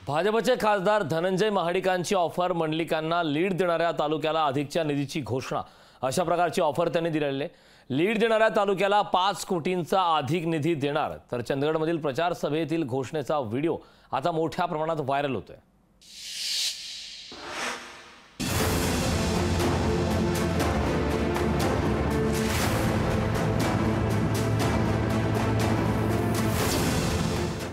भाजपचे खासदार Dhananjay महाडिकांची offer मंडलिकांना lead देणाऱ्या तालुक्याला अधिकच्या निधीची घोषणा अशा प्रकारची ऑफर त्यांनी दिलेली आहे। लीड देणाऱ्या तालुक्याला 5 कोटींचा अधिक निधी देणार तर चंदगडमधील प्रचार सभेतील घोषणेचा व्हिडिओ आता मोठ्या प्रमाणात व्हायरल होतोय।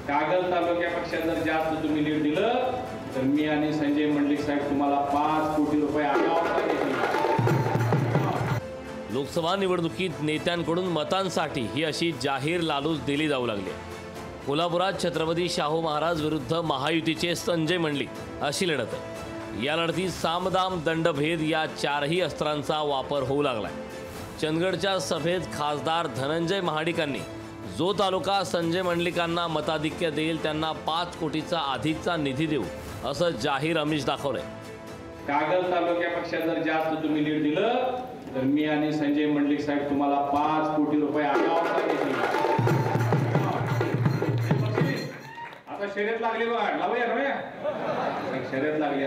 कागल तालुक्यापेक्षा जर जास्त तुम्ही लीड दिलं तर मी आणि संजय मंडलिक साहेब तुम्हाला 5 कोटी रुपये लोकसभा निवडणुकीत नेत्यांकडून मतांसाठी ही अशी जाहीर लालूच दिली जाऊ लागली। कोल्हापुरात छत्रपती शाहू महाराज विरुद्ध महायुतीचे संजय मंडलिक अशी लढत आहे। या लढतीत सामदाम दंडभेद या चारही अस्त्रांचा वापर होऊ लागलाय। चंदगडच्या सभेत खासदार धनंजय महाडिकांनी जो तालुका संजय मंडलिकांना मताधिक्य देईल त्यांना 5 कोटीचा अधिकचा निधी देऊ असं जाहीर आमिष दाखवलंय। कागल तालुक्यापेक्षा जर जास्त तुम्ही लीड दिलं तर मी आणि संजय मंडलिक साहेब तुम्हाला 5 कोटी रुपये आता शर्यत लागली बघा लावूया ना शर्यत लागली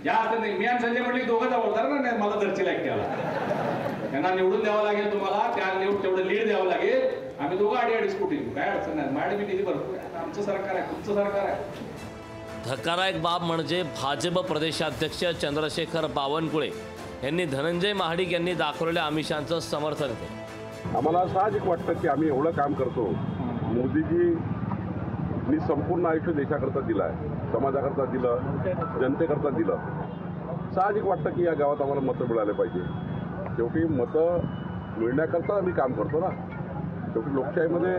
जास्त नाही। मी आणि संजय मंडलिक दोघं जबाबदार ना मला धरची लागते त्यांना निवडून द्यावं लागेल तुम्हाला त्या तेवढं लीड द्यावं लागेल। आम्ही दोघं 2.5 कोटी काय अडचण नाही मॅडम निधी भरपूर आमचं सरकार आहे तुमचं सरकार आहे। धक्कादायक बाब म्हणजे भाजप प्रदेशाध्यक्ष चंद्रशेखर बावनकुळे यांनी धनंजय महाडिक यांनी दाखवलेल्या आमिषांचं समर्थन केलं। आम्हाला साहजिक वाटतं की आम्ही एवढं काम करतो मोदीजींनी संपूर्ण आयुष्य देशाकरता दिलं आहे समाजाकरता दिलं जनतेकरता दिलं। साहजिक वाटतं की या गावात आम्हाला मतं मिळाले पाहिजे। शेवटी मतं मिळण्याकरता आम्ही काम करतो ना। शेवटी लोकशाहीमध्ये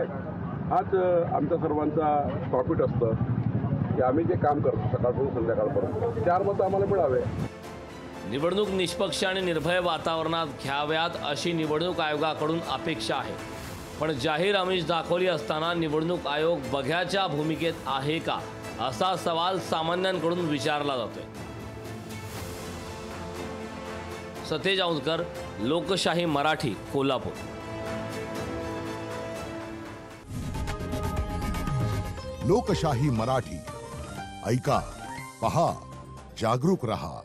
हाच आमच्या सर्वांचा प्रॉफिट असतं की आम्ही जे काम करतो सकाळपासून संध्याकाळपर्यंत 4 मतं आम्हाला मिळावे। निवडणूक निष्पक्ष आणि निर्भय वातावरणात घ्याव्यात अशी निवडणूक आयोगाकडून अपेक्षा आहे। पण जाहीर आमिष दाखवली असताना निवडणूक आयोग बघ्याच्या भूमिकेत आहे का असा सवाल सामान्यांकडून विचारला जातोय। सतेज औंधकर, लोकशाही मराठी, कोल्हापूर। लोकशाही मराठी ऐका, पहा, जागरूक रहा।